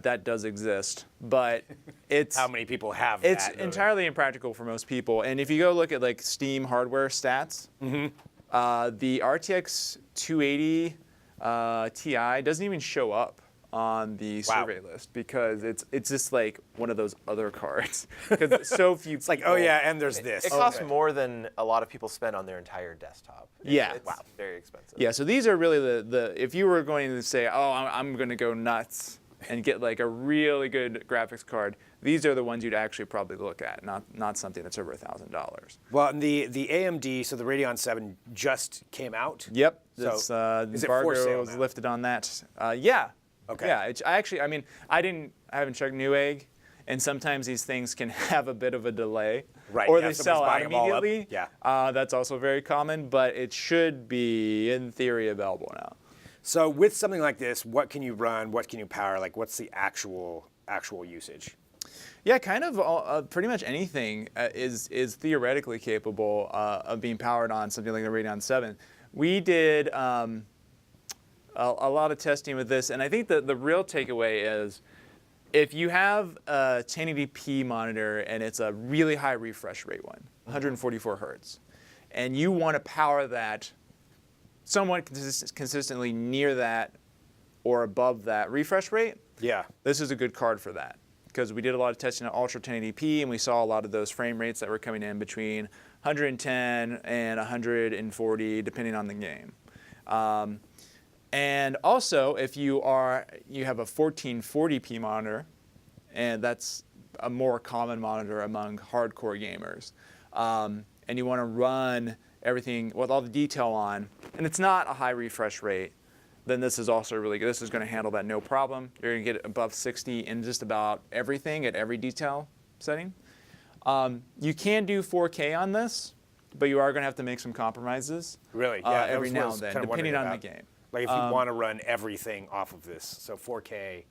That does exist, but it's how many people have it's that? entirely impractical for most people. And if you go look at like Steam hardware stats, the RTX 280 Ti doesn't even show up on the survey list because it's just like one of those other cards because so few. It's like, oh yeah, and there's this. It costs more than a lot of people spend on their entire desktop. It's very expensive. Yeah, so these are really the if you were going to say, oh, I'm going to go nuts and get like a really good graphics card, these are the ones you'd actually probably look at, not something that's over $1,000. Well, and the AMD, so the Radeon VII just came out. Yep. So It's, is it for sale embargo was now? lifted on that. Yeah. Okay. Yeah. I haven't checked Newegg, and sometimes these things can have a bit of a delay. Right, Or yeah, they if sell somebody's out buying them all up, immediately. yeah. That's also very common, but it should be, in theory, available now. So with something like this, what can you run? What can you power? Like, what's the actual usage? Yeah, kind of pretty much anything is theoretically capable of being powered on something like the Radeon VII. We did a lot of testing with this, and I think that the real takeaway is if you have a 1080p monitor and it's a really high refresh rate one, 144 hertz, and you want to power that somewhat consistently near that or above that refresh rate, Yeah. this is a good card for that. Because we did a lot of testing at Ultra 1080p, and we saw a lot of those frame rates that were coming in between 110 and 140, depending on the game. And also, if you have a 1440p monitor, and that's a more common monitor among hardcore gamers, and you want to run everything with all the detail on, and it's not a high refresh rate, then this is also really good. This is going to handle that no problem. You're going to get above 60 in just about everything at every detail setting. You can do 4K on this, but you are going to have to make some compromises. Really? Yeah. Every now and then, depending on the game. Like if you want to run everything off of this, so 4K.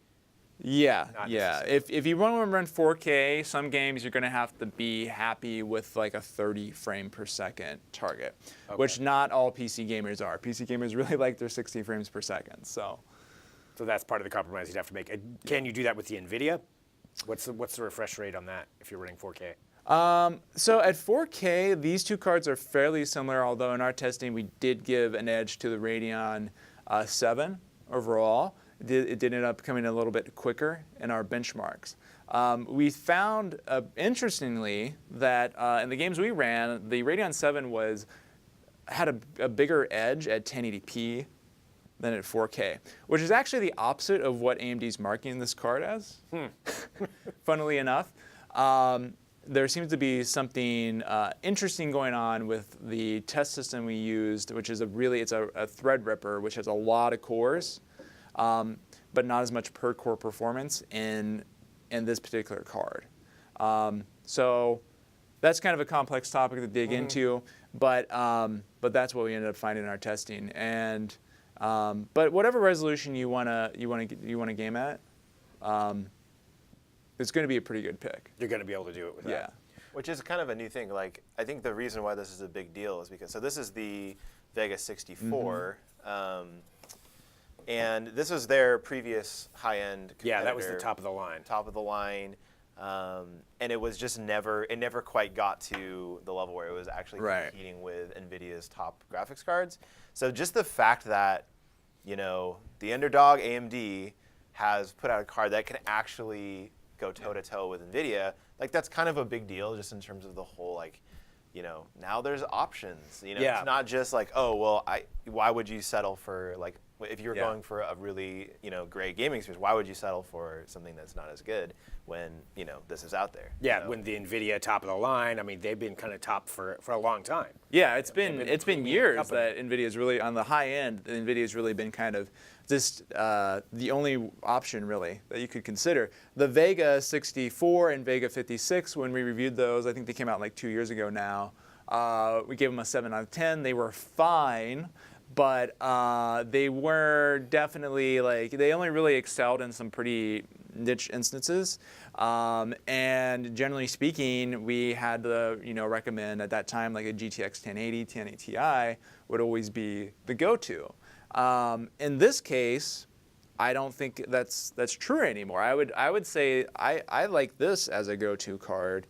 Yeah, Not yeah. If you want to run 4K, some games you're going to have to be happy with like a 30 frame per second target, which not all PC gamers are. PC gamers really like their 60 frames per second. So that's part of the compromise you'd have to make. Can you do that with the NVIDIA? What's the refresh rate on that if you're running 4K? So at 4K, these two cards are fairly similar, although in our testing we did give an edge to the Radeon VII overall. It did end up coming a little bit quicker in our benchmarks. We found, interestingly, that in the games we ran, the Radeon VII had a bigger edge at 1080p than at 4K, which is actually the opposite of what AMD's marketing this card as, funnily enough. There seems to be something interesting going on with the test system we used, which is it's a Threadripper, which has a lot of cores, but not as much per core performance in this particular card. So that's kind of a complex topic to dig into, but that's what we ended up finding in our testing. And but whatever resolution you wanna game at, it's going to be a pretty good pick. You're going to be able to do it with that. Yeah. Which is kind of a new thing. Like, I think the reason why this is a big deal is because, so this is the Vega 64, and this was their previous high-end competitor. Yeah, that was the top of the line. Top of the line, and it was just it never quite got to the level where it was actually competing with NVIDIA's top graphics cards. So just the fact that, the underdog AMD has put out a card that can actually go toe-to-toe with NVIDIA, like that's kind of a big deal just in terms of the whole, like, now there's options. It's not just like, oh, well, why would you settle for, like, if you're going for a really, great gaming experience, why would you settle for something that's not as good when, this is out there? Yeah, when the NVIDIA top of the line, I mean, they've been kind of top for a long time. Yeah, it's been years that NVIDIA's really, on the high end, NVIDIA's really been kind of just the only option, really, that you could consider. The Vega 64 and Vega 56, when we reviewed those, I think they came out like 2 years ago now, we gave them a 7 out of 10. They were fine, but they were definitely, like, they only really excelled in some pretty niche instances. And generally speaking, we had to, recommend at that time, like a GTX 1080, 1080 Ti would always be the go-to. In this case, I don't think that's true anymore. I would say I like this as a go-to card.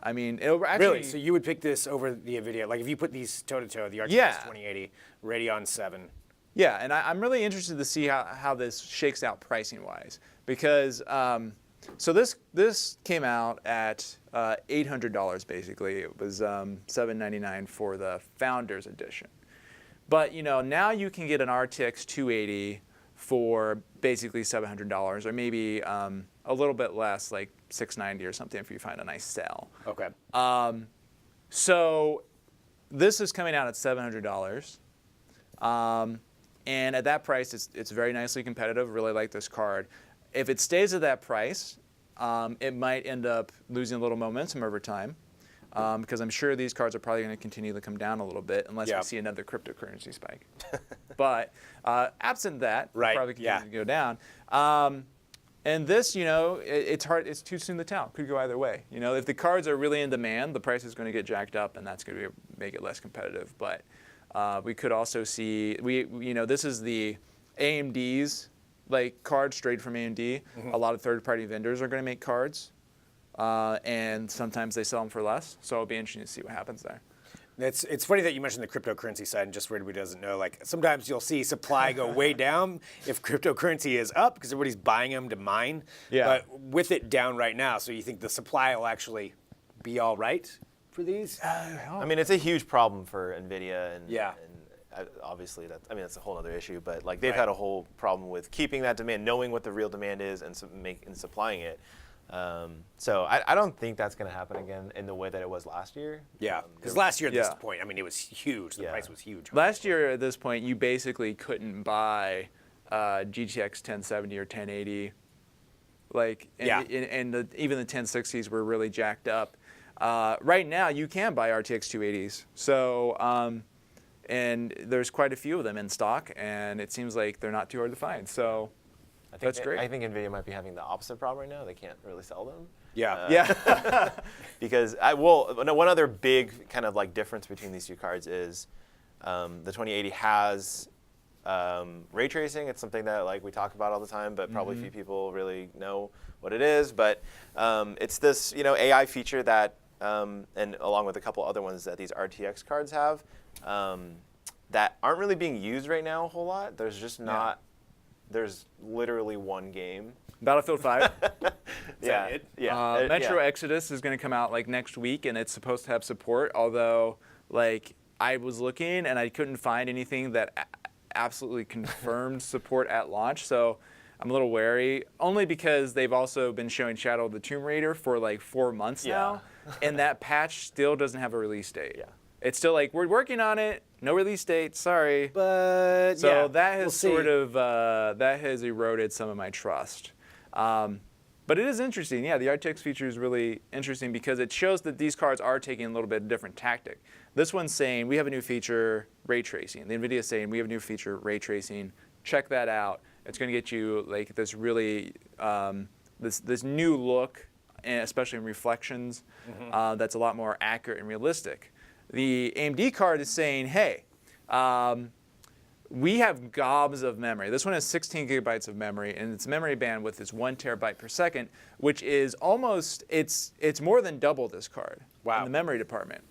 I mean, it'll actually... Really? So you would pick this over the NVIDIA? Like if you put these toe-to-toe, the RTX 2080, Radeon 7. Yeah, and I'm really interested to see how this shakes out pricing-wise. Because, so this came out at $800, basically. It was $799 for the Founders Edition. But, now you can get an RTX 280 for basically $700, or maybe a little bit less, like $690 or something if you find a nice sale. Okay. So this is coming out at $700. And at that price, it's very nicely competitive. Really like this card. If it stays at that price, it might end up losing a little momentum over time, because I'm sure these cards are probably going to continue to come down a little bit unless we see another cryptocurrency spike. But absent that, it'll probably continue to go down. And this, it's hard. It's too soon to tell. Could go either way. If the cards are really in demand, the price is going to get jacked up, and that's going to make it less competitive. But we could also see this is the AMD's card straight from AMD. A lot of third-party vendors are going to make cards, and sometimes they sell them for less. So it'll be interesting to see what happens there. It's funny that you mentioned the cryptocurrency side, and just for anybody who doesn't know, sometimes you'll see supply go way down if cryptocurrency is up because everybody's buying them to mine. Yeah. But with it down right now, so you think the supply will actually be all right for these? I mean, it's a huge problem for NVIDIA, and obviously that's a whole other issue. But they've had a whole problem with keeping that demand, knowing what the real demand is, and supplying it. So I don't think that's going to happen again in the way that it was last year. Yeah, because last year at this point, it was huge. The price was huge. Last year at this point, you basically couldn't buy GTX 1070 or 1080. And even the 1060s were really jacked up. Right now, you can buy RTX 280s. So, and there's quite a few of them in stock, and it seems like they're not too hard to find. So. That's great. I think NVIDIA might be having the opposite problem right now. They can't really sell them. Yeah. Because one other big kind of difference between these two cards is the 2080 has ray tracing. It's something that we talk about all the time, but probably few people really know what it is. But it's this AI feature that, and along with a couple other ones that these RTX cards have, that aren't really being used right now a whole lot. There's just not. There's literally one game. Battlefield 5. Yeah. Metro Exodus is going to come out next week, and it's supposed to have support. Although, I was looking and I couldn't find anything that absolutely confirmed support at launch. So I'm a little wary, only because they've also been showing Shadow of the Tomb Raider for 4 months now, and that patch still doesn't have a release date. Yeah. It's still we're working on it. No release date. Sorry. But so that has that has eroded some of my trust. But it is interesting. Yeah, the RTX feature is really interesting because it shows that these cards are taking a little bit of different tactic. This one's saying we have a new feature, ray tracing. The NVIDIA is saying we have a new feature, ray tracing. Check that out. It's going to get you this really this new look, and especially in reflections. That's a lot more accurate and realistic. The AMD card is saying, hey, we have gobs of memory. This one has 16 gigabytes of memory, and its memory bandwidth is 1 terabyte per second, which is almost, it's more than double this card in the memory department.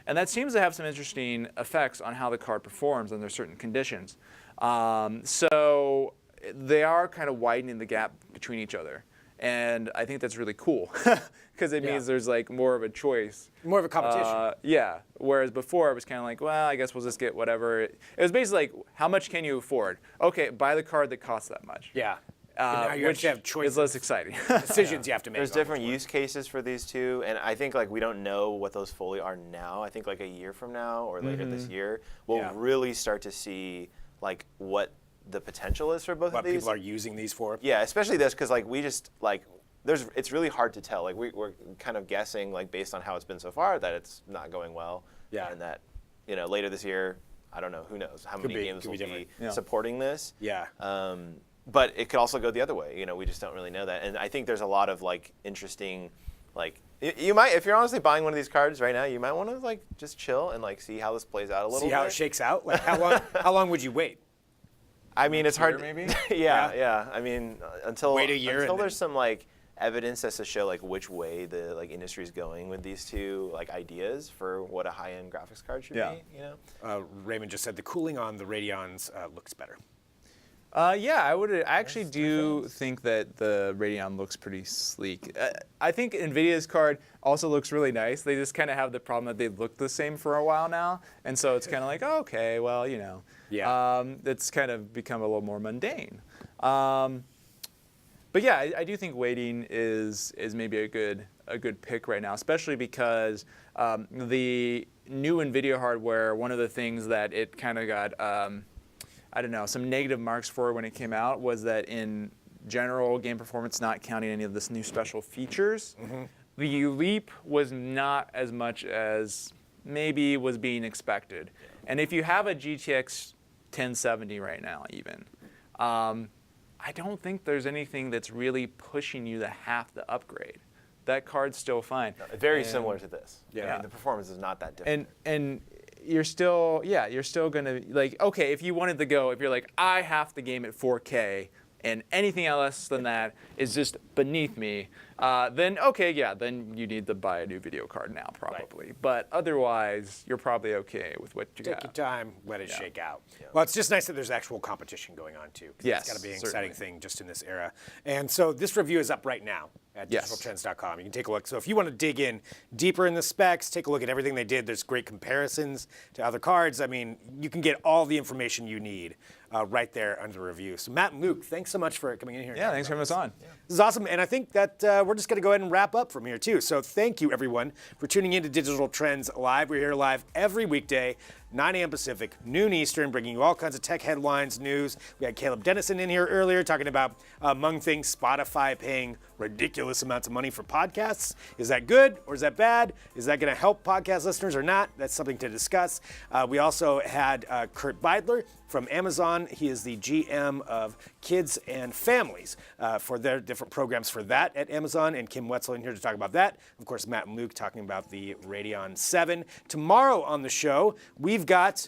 And that seems to have some interesting effects on how the card performs under certain conditions. So they are kind of widening the gap between each other. And I think that's really cool because it means there's more of a choice. More of a competition. Yeah. Whereas before it was kind of well, I guess we'll just get whatever. It was basically how much can you afford? Okay, buy the card that costs that much. Yeah. Now you which have choices. is less exciting. Decisions you have to make. There's different use cases for these two, and I think we don't know what those fully are now. I think a year from now or later this year, we'll really start to see what the potential is for both of these. What people are using these for. Yeah, especially this because we just it's really hard to tell. We're kind of guessing based on how it's been so far that it's not going well. Yeah. And that later this year, I don't know, who knows how many games will be supporting this. Yeah. But it could also go the other way. We just don't really know that. And I think there's a lot of interesting you might, if you're honestly buying one of these cards right now, you might want to just chill and see how this plays out a little bit. See how it shakes out. How long would you wait? I mean, it's hard. Maybe. Yeah. I mean, until wait a year until there's some evidence as to show which way the industry is going with these two ideas for what a high-end graphics card should be. Raymond just said the cooling on the Radeons looks better. Yeah, I actually do think that the Radeon looks pretty sleek. I think NVIDIA's card also looks really nice. They just kind of have the problem that they look the same for a while now, and so it's kind of oh, okay, well, Yeah. It's kind of become a little more mundane. But yeah, I do think waiting is maybe a good pick right now, especially because the new NVIDIA hardware, one of the things that it kind of got, I don't know, some negative marks for when it came out was that in general game performance, not counting any of this new special features, the leap was not as much as maybe was being expected. And if you have a GTX 1070 right now even, I don't think there's anything that's really pushing you to have to upgrade. That card's still fine. No, very similar to this. Yeah. I mean, the performance is not that different. And you're still gonna, like, okay, if you wanted to go, if you're like, I have to game at 4K and anything else than that is just beneath me, then okay, yeah, then you need to buy a new video card now probably. Right. But otherwise, you're probably okay with what you got. Take your time, let it shake out. Yeah. Well, it's just nice that there's actual competition going on too. Yes, it's got to be an exciting thing just in this era. And so this review is up right now at digitaltrends.com. You can take a look. So if you want to dig in deeper in the specs, take a look at everything they did. There's great comparisons to other cards. I mean, you can get all the information you need right there under the review. So Matt and Luke, thanks so much for coming in here. Yeah, thanks for having us on. Yeah. This is awesome, and I think that we're just going to go ahead and wrap up from here too. So thank you everyone for tuning in to Digital Trends Live. We're here live every weekday, 9 a.m. Pacific, noon Eastern, bringing you all kinds of tech headlines, news. We had Caleb Dennison in here earlier talking about, among things, Spotify paying ridiculous amounts of money for podcasts. Is that good or is that bad? Is that going to help podcast listeners or not? That's something to discuss. We also had Kurt Beidler from Amazon. He is the GM of Kids and Families for their different programs for that at Amazon, and Kim Wetzel in here to talk about that. Of course, Matt and Luke talking about the Radeon VII. Tomorrow on the show, we've got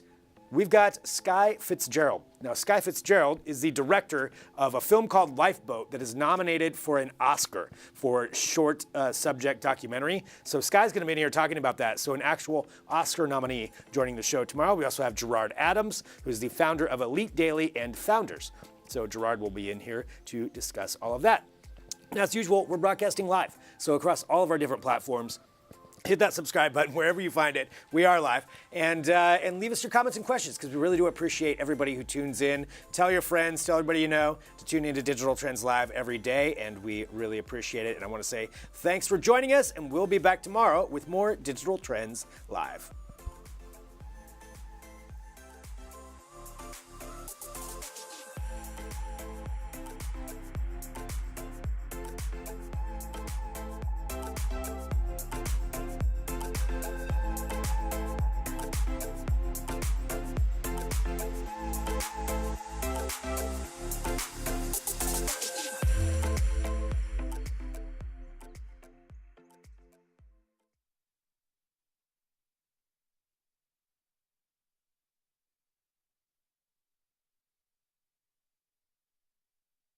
Sky Fitzgerald. Now, Sky Fitzgerald is the director of a film called Lifeboat that is nominated for an Oscar for short subject documentary. So Sky's going to be in here talking about that. So an actual Oscar nominee joining the show tomorrow. We also have Gerard Adams, who's the founder of Elite Daily and Founders. So Gerard will be in here to discuss all of that. Now, as usual, we're broadcasting live. So across all of our different platforms, hit that subscribe button wherever you find it. We are live. And leave us your comments and questions, because we really do appreciate everybody who tunes in. Tell your friends, tell everybody you know to tune into Digital Trends Live every day, and we really appreciate it. And I want to say thanks for joining us, and we'll be back tomorrow with more Digital Trends Live.